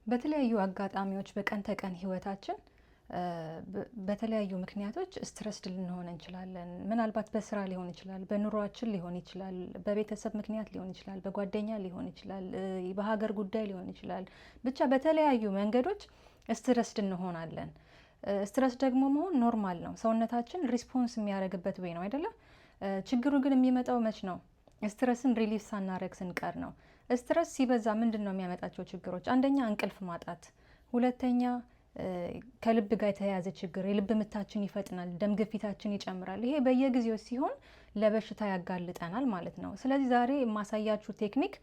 በተለያዩ አጋጣሚዎች በቀን ተቀን ህይወታችን በተለያዩ ምክንያቶች ስትረስድ ልንሆን እንችላለን። ምናልባት በስራ ሊሆን ይችላል፣ በኑሯችን ሊሆን ይችላል፣ በቤተሰብ ምክንያት ሊሆን ይችላል፣ በጓደኛ ሊሆን ይችላል፣ በሀገር ጉዳይ ሊሆን ይችላል። ብቻ በተለያዩ መንገዶች ስትረስድ እንሆናለን። ስትረስ ደግሞ መሆን ኖርማል ነው። ሰውነታችን ሪስፖንስ የሚያደርግበት ወይ ነው አይደለም? ችግሩ ግን የሚመጣው መች ነው? ስትረስን ሪሊፍ ሳናረግ ስንቀር ነው። ስትረስ ሲበዛ ምንድን ነው የሚያመጣቸው ችግሮች? አንደኛ እንቅልፍ ማጣት፣ ሁለተኛ ከልብ ጋር የተያያዘ ችግር፣ የልብ ምታችን ይፈጥናል፣ ደም ግፊታችን ይጨምራል። ይሄ በየጊዜው ሲሆን ለበሽታ ያጋልጠናል ማለት ነው። ስለዚህ ዛሬ የማሳያችሁ ቴክኒክ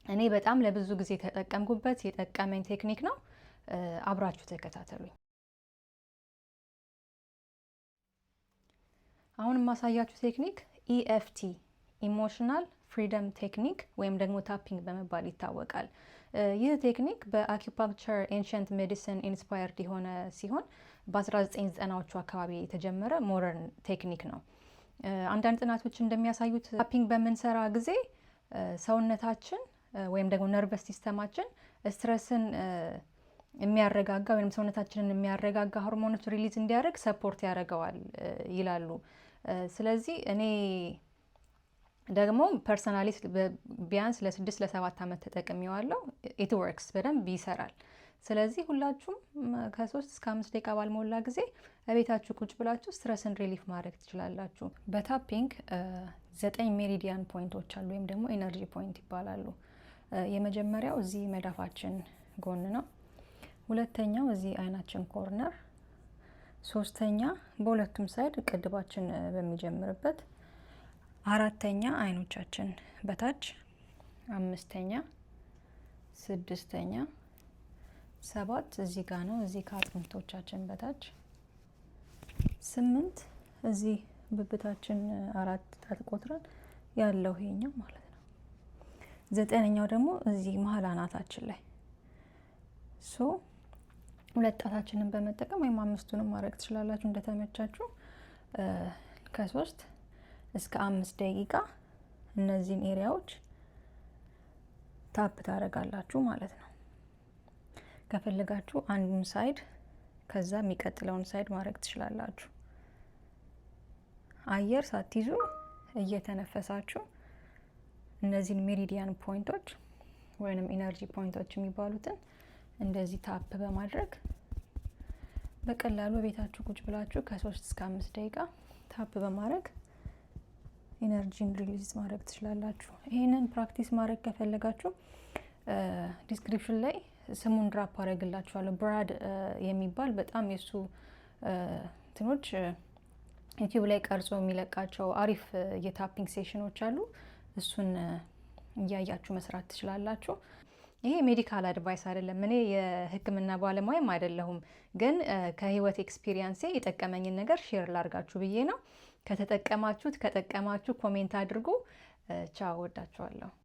እኔ በጣም ለብዙ ጊዜ የተጠቀምኩበት የጠቀመኝ ቴክኒክ ነው። አብራችሁ ተከታተሉኝ። አሁን የማሳያችሁ ቴክኒክ ኢኤፍቲ ኢሞሽናል ፍሪደም ቴክኒክ ወይም ደግሞ ታፒንግ በመባል ይታወቃል። ይህ ቴክኒክ በአኪፓንክቸር ኤንሸንት ሜዲሲን ኢንስፓየርድ የሆነ ሲሆን በ1990ዎቹ አካባቢ የተጀመረ ሞደርን ቴክኒክ ነው። አንዳንድ ጥናቶች እንደሚያሳዩት ታፒንግ በምንሰራ ጊዜ ሰውነታችን ወይም ደግሞ ነርቨስ ሲስተማችን ስትረስን የሚያረጋጋ ወይም ሰውነታችንን የሚያረጋጋ ሆርሞኖች ሪሊዝ እንዲያደርግ ሰፖርት ያደርገዋል ይላሉ። ስለዚህ እኔ ደግሞ ፐርሰናሊ ቢያንስ ለ6 ለ7 ዓመት ተጠቅሜዋለሁ። ኢት ወርክስ በደንብ ይሰራል። ስለዚህ ሁላችሁም ከ3 እስከ 5 ደቂቃ ባልሞላ ጊዜ በቤታችሁ ቁጭ ብላችሁ ስትረስን ሪሊፍ ማድረግ ትችላላችሁ። በታፒንግ 9 ሜሪዲያን ፖይንቶች አሉ ወይም ደግሞ ኤነርጂ ፖይንት ይባላሉ። የመጀመሪያው እዚህ መዳፋችን ጎን ነው። ሁለተኛው እዚህ አይናችን ኮርነር፣ ሶስተኛ በሁለቱም ሳይድ ቅድባችን በሚጀምርበት፣ አራተኛ አይኖቻችን በታች፣ አምስተኛ፣ ስድስተኛ፣ 7 እዚህ ጋ ነው፣ እዚህ ከአጥንቶቻችን በታች፣ 8 እዚህ ብብታችን 4 ጣት ቆጥረን ያለው ይሄኛው ማለት ነው። 9ኛው ደግሞ እዚህ መሀል አናታችን ላይ ሁለት ጣታችንን በመጠቀም ወይም 5ቱንም ማድረግ ትችላላችሁ እንደተመቻችሁ። ከ3 እስከ 5 ደቂቃ እነዚህን ኤሪያዎች ታፕ ታደርጋላችሁ ማለት ነው። ከፈለጋችሁ አንዱን ሳይድ ከዛ የሚቀጥለውን ሳይድ ማድረግ ትችላላችሁ። አየር ሳትይዙ እየተነፈሳችሁ እነዚህን ሜሪዲያን ፖይንቶች ወይንም ኢነርጂ ፖይንቶች የሚባሉትን እንደዚህ ታፕ በማድረግ በቀላሉ ቤታችሁ ቁጭ ብላችሁ ከ3 እስከ 5 ደቂቃ ታፕ በማድረግ ኢነርጂን ሪሊዝ ማድረግ ትችላላችሁ። ይሄንን ፕራክቲስ ማድረግ ከፈለጋችሁ ዲስክሪፕሽን ላይ ስሙን ድራፕ አደርግላችኋለሁ። ብራድ የሚባል በጣም የሱ እንትኖች ዩቲዩብ ላይ ቀርጾ የሚለቃቸው አሪፍ የታፒንግ ሴሽኖች አሉ። እሱን እያያችሁ መስራት ትችላላችሁ። ይሄ ሜዲካል አድቫይስ አይደለም። እኔ የሕክምና ባለሙያም አይደለሁም፣ ግን ከህይወት ኤክስፒሪየንሴ የጠቀመኝን ነገር ሼር ላርጋችሁ ብዬ ነው። ከተጠቀማችሁት ከጠቀማችሁ ኮሜንት አድርጉ። ቻው፣ ወዳችኋለሁ።